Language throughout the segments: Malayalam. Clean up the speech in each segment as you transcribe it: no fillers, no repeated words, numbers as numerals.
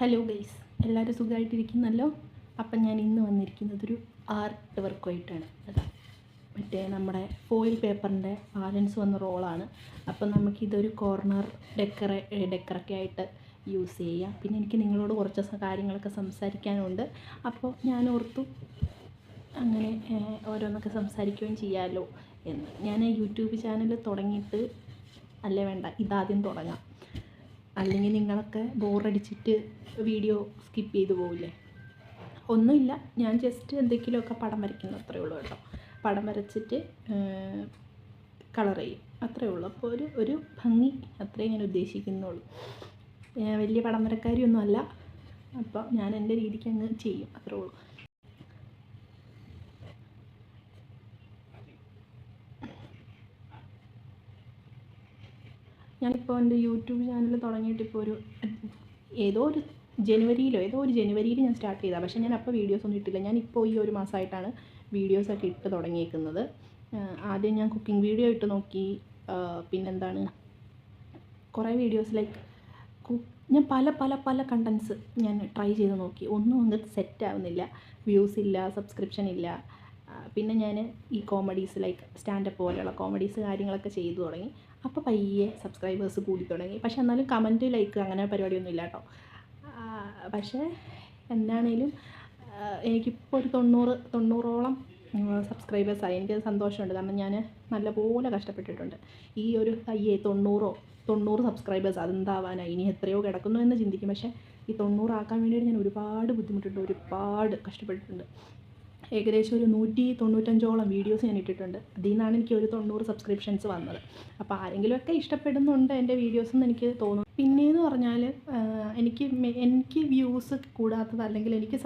ഹലോ ഗൈസ്, എല്ലാവരും സുഖമായിട്ടിരിക്കുന്നല്ലോ. അപ്പം ഞാൻ ഇന്ന് വന്നിരിക്കുന്നതൊരു ആർട്ട് വർക്കുമായിട്ടാണ്. മറ്റേ നമ്മുടെ ഫോയിൽ പേപ്പറിൻ്റെ ബാലൻസ് വന്ന റോളാണ്. അപ്പം നമുക്കിതൊരു കോർണർ ഡെക്കറൊക്കെ ആയിട്ട് യൂസ് ചെയ്യാം. പിന്നെ എനിക്ക് നിങ്ങളോട് കുറച്ച് കാര്യങ്ങളൊക്കെ സംസാരിക്കാനുണ്ട്. അപ്പോൾ ഞാൻ ഓർത്തു അങ്ങനെ ഓരോന്നൊക്കെ സംസാരിക്കുകയും ചെയ്യാമല്ലോ എന്ന്. ഞാൻ യൂട്യൂബ് ചാനൽ തുടങ്ങിയിട്ട് വേണ്ട ഇതാദ്യം തുടങ്ങാം, അല്ലെങ്കിൽ നിങ്ങളൊക്കെ ബോറടിച്ചിട്ട് വീഡിയോ സ്കിപ്പ് ചെയ്തു പോവില്ലേ. ഒന്നുമില്ല, ഞാൻ ജസ്റ്റ് എന്തെങ്കിലുമൊക്കെ പടം വരയ്ക്കുന്നു, അത്രയേ ഉള്ളൂ കേട്ടോ. പടം വരച്ചിട്ട് കളർ ചെയ്യും, അത്രയേ ഉള്ളൂ. അപ്പോൾ ഒരു ഭംഗി, അത്രയേ ഞാൻ ഉദ്ദേശിക്കുന്നുള്ളൂ. വലിയ പടം വരക്കാരിയൊന്നും അല്ല. അപ്പോൾ ഞാൻ എൻ്റെ രീതിക്ക് അങ്ങ് ചെയ്യും, അത്രേ ഉള്ളൂ. ഞാനിപ്പോൾ എൻ്റെ യൂട്യൂബ് ചാനൽ തുടങ്ങിയിട്ട് ഇപ്പോൾ ഏതോ ഒരു ജനുവരിയിൽ ഞാൻ സ്റ്റാർട്ട് ചെയ്തതാണ്. പക്ഷേ ഞാൻ അപ്പോൾ വീഡിയോസൊന്നും ഇട്ടില്ല. ഞാനിപ്പോൾ ഈ ഒരു മാസമായിട്ടാണ് വീഡിയോസൊക്കെ ഇട്ട് തുടങ്ങിയേക്കുന്നത്. ആദ്യം ഞാൻ കുക്കിംഗ് വീഡിയോ ഇട്ട് നോക്കി. പിന്നെന്താണ്, കുറേ വീഡിയോസ് ഞാൻ പല കണ്ടൻസ് ഞാൻ ട്രൈ ചെയ്ത് നോക്കി. ഒന്നും അങ്ങ് സെറ്റ് ആവുന്നില്ല, വ്യൂസ് ഇല്ല, സബ്സ്ക്രിപ്ഷൻ ഇല്ല. പിന്നെ ഞാൻ ഈ കോമഡീസ് സ്റ്റാൻഡപ്പ് പോലെയുള്ള കോമഡീസ് കാര്യങ്ങളൊക്കെ ചെയ്തു തുടങ്ങി. അപ്പോൾ പയ്യെ സബ്സ്ക്രൈബേഴ്സ് കൂടി തുടങ്ങി. പക്ഷേ എന്നാലും കമൻറ്റ് അങ്ങനെ പരിപാടിയൊന്നും ഇല്ല കേട്ടോ. പക്ഷേ എന്താണേലും എനിക്കിപ്പോൾ ഒരു 90ഓളം സബ്സ്ക്രൈബേഴ്സായി. എനിക്കത് സന്തോഷമുണ്ട്. കാരണം ഞാൻ നല്ലപോലെ കഷ്ടപ്പെട്ടിട്ടുണ്ട്. ഈ ഒരു 90 സബ്സ്ക്രൈബേഴ്സ് അതെന്താവാനായി, ഇനി എത്രയോ കിടക്കുന്നു എന്ന് ചിന്തിക്കും. പക്ഷേ ഈ 90 ആക്കാൻ വേണ്ടിയിട്ട് ഞാൻ ഒരുപാട് ബുദ്ധിമുട്ടിട്ടുണ്ട്, ഒരുപാട് കഷ്ടപ്പെട്ടിട്ടുണ്ട്. ഏകദേശം ഒരു 195ഓളം വീഡിയോസ് ഞാൻ ഇട്ടിട്ടുണ്ട്. അതിൽ നിന്നാണ് എനിക്ക് ഒരു 90 സബ്സ്ക്രിപ്ഷൻസ് വന്നത്. അപ്പോൾ ആരെങ്കിലുമൊക്കെ ഇഷ്ടപ്പെടുന്നുണ്ട് എൻ്റെ വീഡിയോസ് എന്ന് എനിക്ക് തോന്നുന്നു. പിന്നെയെന്ന് പറഞ്ഞാൽ എനിക്ക് വ്യൂസ് കൂടാത്തത്, അല്ലെങ്കിൽ എനിക്ക്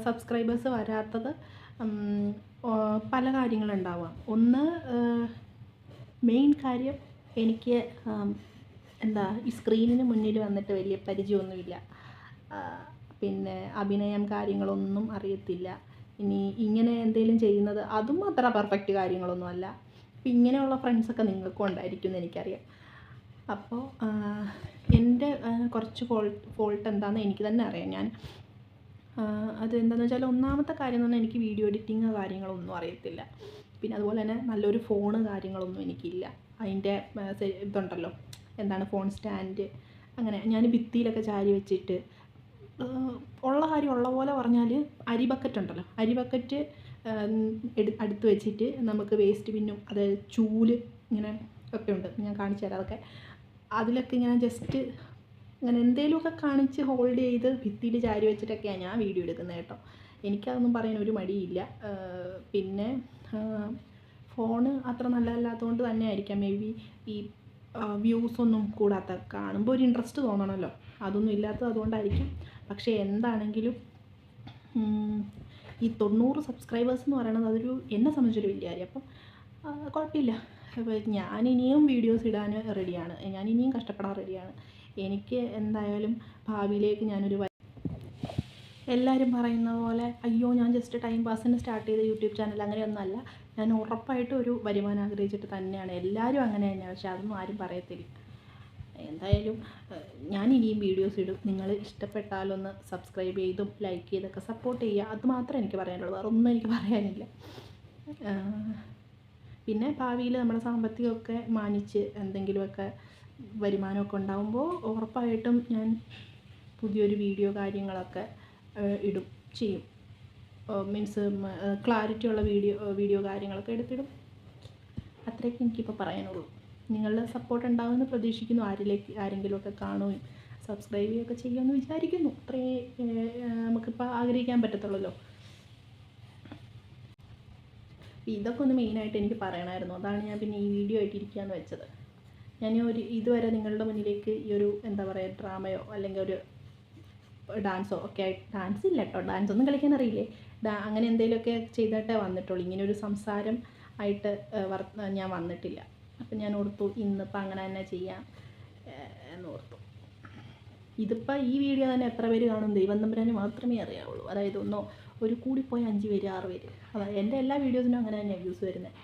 സബ്സ്ക്രൈബേഴ്സ് വരാത്തത് പല കാര്യങ്ങളുണ്ടാവാം. ഒന്ന്, മെയിൻ കാര്യം, എനിക്ക് ഈ സ്ക്രീനിന് മുന്നിൽ വന്നിട്ട് വലിയ പരിചയമൊന്നുമില്ല. പിന്നെ അഭിനയം കാര്യങ്ങളൊന്നും അറിയത്തില്ല. ഇനി ഇങ്ങനെ എന്തെങ്കിലും ചെയ്യുന്നത് അതും അത്ര പെർഫെക്റ്റ് കാര്യങ്ങളൊന്നും അല്ല. അപ്പം ഇങ്ങനെയുള്ള ഫ്രണ്ട്സൊക്കെ നിങ്ങൾക്കും ഉണ്ടായിരിക്കും എന്ന് എനിക്കറിയാം. അപ്പോൾ എൻ്റെ കുറച്ച് ഫോൾട്ട് എന്താണെന്ന് എനിക്ക് തന്നെ അറിയാം. ഞാൻ അതെന്താണെന്ന് വെച്ചാൽ, ഒന്നാമത്തെ കാര്യം എന്ന് പറഞ്ഞാൽ എനിക്ക് വീഡിയോ എഡിറ്റിങ് കാര്യങ്ങളൊന്നും അറിയത്തില്ല. പിന്നെ അതുപോലെ തന്നെ നല്ലൊരു ഫോണ് കാര്യങ്ങളൊന്നും എനിക്കില്ല. അതിൻ്റെ ഇതുണ്ടല്ലോ, ഫോൺ സ്റ്റാൻഡ്, അങ്ങനെ ഞാൻ ഭിത്തിയിലൊക്കെ ചാരി വെച്ചിട്ട് ഉള്ള കാര്യം ഉള്ള പോലെ പറഞ്ഞാൽ, അരി ബക്കറ്റ് അടുത്ത് വെച്ചിട്ട് നമുക്ക് വേസ്റ്റ് ബിന്നും അത് ചൂല് ഇങ്ങനെ ഒക്കെ ഉണ്ട്, ഞാൻ കാണിച്ചു തരാം. അതൊക്കെ അതിലൊക്കെ ഇങ്ങനെ ജസ്റ്റ് ഇങ്ങനെ എന്തെങ്കിലുമൊക്കെ കാണിച്ച് ഹോൾഡ് ചെയ്ത് ഭിത്തിയിൽ ചാരി വെച്ചിട്ടൊക്കെയാണ് ഞാൻ വീഡിയോ എടുക്കുന്നത് കേട്ടോ. എനിക്കതൊന്നും പറയാൻ ഒരു മടിയില്ല. പിന്നെ ഫോണ് അത്ര നല്ലതല്ലാത്തതുകൊണ്ട് തന്നെ ആയിരിക്കാം മേ ബി ഈ വ്യൂസൊന്നും കൂടാത്ത. കാണുമ്പോൾ ഒരു ഇൻട്രസ്റ്റ് തോന്നണമല്ലോ, അതൊന്നും ഇല്ലാത്തത് അതുകൊണ്ടായിരിക്കും. പക്ഷേ എന്താണെങ്കിലും ഈ 90 സബ്സ്ക്രൈബേഴ്സ് എന്ന് പറയുന്നത് എന്നെ സംബന്ധിച്ചൊരു വലിയ കാര്യം. അപ്പം കുഴപ്പമില്ല. ഞാനിനിയും വീഡിയോസ് ഇടാൻ റെഡിയാണ്, ഞാനിനിയും കഷ്ടപ്പെടാൻ റെഡിയാണ്. എനിക്ക് എന്തായാലും ഭാവിയിലേക്ക് എല്ലാവരും പറയുന്ന പോലെ അയ്യോ ഞാൻ ജസ്റ്റ് ടൈം പാസിന് സ്റ്റാർട്ട് ചെയ്ത യൂട്യൂബ് ചാനൽ അങ്ങനെയൊന്നുമല്ല. ഞാൻ ഉറപ്പായിട്ടും ഒരു വരുമാനം ആഗ്രഹിച്ചിട്ട് തന്നെയാണ്. എല്ലാവരും അങ്ങനെ തന്നെയാണ്, പക്ഷേ അതൊന്നും ആരും പറയത്തില്ല. എന്തായാലും ഞാൻ ഇനിയും വീഡിയോസ് ഇടും. നിങ്ങൾ ഇഷ്ടപ്പെട്ടാലൊന്ന് സബ്സ്ക്രൈബ് ചെയ്തും ലൈക്ക് ചെയ്തൊക്കെ സപ്പോർട്ട് ചെയ്യുക. അത് മാത്രമേ എനിക്ക് പറയാനുള്ളൂ, വേറെ ഒന്നും എനിക്ക് പറയാനില്ല. പിന്നെ ഭാവിയിൽ നമ്മുടെ സാമ്പത്തികമൊക്കെ മാനിച്ച് എന്തെങ്കിലുമൊക്കെ വരുമാനമൊക്കെ ഉണ്ടാകുമ്പോൾ ഉറപ്പായിട്ടും ഞാൻ പുതിയൊരു കാര്യങ്ങളൊക്കെ ചെയ്യും. മീൻസ് ക്ലാരിറ്റിയുള്ള വീഡിയോ കാര്യങ്ങളൊക്കെ എടുത്തിടും. അത്രയൊക്കെ എനിക്കിപ്പോൾ പറയാനുള്ളൂ. നിങ്ങളുടെ സപ്പോർട്ട് ഉണ്ടാകുമെന്ന് പ്രതീക്ഷിക്കുന്നു. ആരെങ്കിലുമൊക്കെ കാണുകയും സബ്സ്ക്രൈബ് ചെയ്യുകയൊക്കെ ചെയ്യുമെന്ന് വിചാരിക്കുന്നു. അത്രയേ നമുക്കിപ്പോൾ ആഗ്രഹിക്കാൻ പറ്റത്തുള്ളല്ലോ. ഇതൊക്കെ ഒന്ന് മെയിനായിട്ട് എനിക്ക് പറയണമായിരുന്നു. അതാണ് ഞാൻ പിന്നെ ഈ വീഡിയോ ആയിട്ട് ഇരിക്കുകയെന്ന് വെച്ചത്. ഞാൻ ഇതുവരെ നിങ്ങളുടെ മുന്നിലേക്ക് ഈ ഒരു ഡ്രാമയോ അല്ലെങ്കിൽ ഒരു ഡാൻസോ ഒക്കെ ആയിട്ട്, ഡാൻസ് ഇല്ല കേട്ടോ, ഡാൻസ് ഒന്നും കളിക്കാൻ അറിയില്ലേ, അങ്ങനെ എന്തെങ്കിലുമൊക്കെ ചെയ്തിട്ടേ വന്നിട്ടുള്ളൂ. ഇങ്ങനൊരു സംസാരം ആയിട്ട് ഞാൻ വന്നിട്ടില്ല. അപ്പം ഞാൻ ഓർത്തു ഇന്നിപ്പോൾ അങ്ങനെ തന്നെ ചെയ്യാം എന്നോർത്തു. ഇതിപ്പോൾ ഈ വീഡിയോ തന്നെ എത്ര പേര് കാണും ദൈവം തമ്പുരാന് മാത്രമേ അറിയാവുള്ളൂ. അതായത് ഒരു കൂടിപ്പോയി 5 പേര് 6 പേര്. അതായത് എൻ്റെ എല്ലാ വീഡിയോസിനും അങ്ങനെ തന്നെയാണ് വ്യൂസ് വരുന്നത്,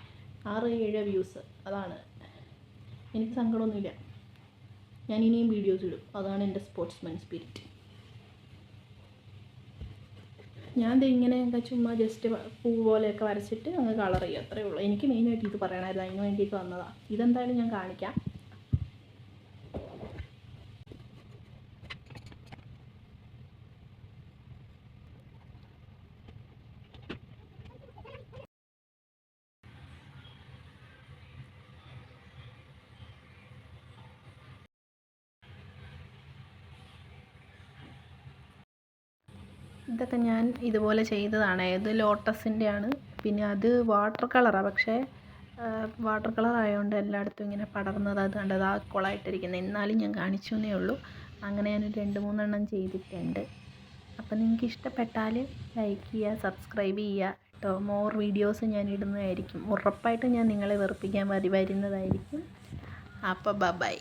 6-7 വ്യൂസ്. അതാണ്, എനിക്ക് സങ്കടമൊന്നുമില്ല. ഞാൻ ഇനിയും വീഡിയോസ് ഇടും. അതാണ് എൻ്റെ സ്പോർട്സ്മാൻ സ്പിരിറ്റ്. ഞാൻ ദേ ഇങ്ങനെയൊക്കെ ചുമ്മാ ജസ്റ്റ് പൂ പോലെയൊക്കെ വരച്ചിട്ട് അങ്ങ് കളർ ചെയ്യും, അത്രയേ ഉള്ളൂ. എനിക്ക് മെയിനായിട്ട് ഇത് പറയണമായിരുന്നു, അതിന് വേണ്ടിയിട്ട് വന്നതാണ്. ഇതെന്തായാലും ഞാൻ കാണിക്കാം. ഇതൊക്കെ ഞാൻ ഇതുപോലെ ചെയ്തതാണ്. ഇത് ലോട്ടസിൻ്റെ ആണ്. പിന്നെ അത് വാട്ടർ കളറാണ്, പക്ഷേ വാട്ടർ കളർ ആയതുകൊണ്ട് എല്ലായിടത്തും ഇങ്ങനെ പടർന്നത് അത് കണ്ടത് ആ കുളമായിട്ടിരിക്കുന്നത്. എന്നാലും ഞാൻ കാണിച്ചു എന്നേ ഉള്ളൂ. അങ്ങനെ ഞാനൊരു 2-3 ചെയ്തിട്ടുണ്ട്. അപ്പോൾ നിങ്ങൾക്ക് ഇഷ്ടപ്പെട്ടാൽ ലൈക്ക് ചെയ്യുക, സബ്സ്ക്രൈബ് ചെയ്യുക കേട്ടോ. മോർ വീഡിയോസ് ഞാൻ ഇടുന്നതായിരിക്കും. ഉറപ്പായിട്ടും ഞാൻ നിങ്ങളെ വെറുപ്പിക്കാൻ വരുന്നതായിരിക്കും. അപ്പോൾ ബൈ.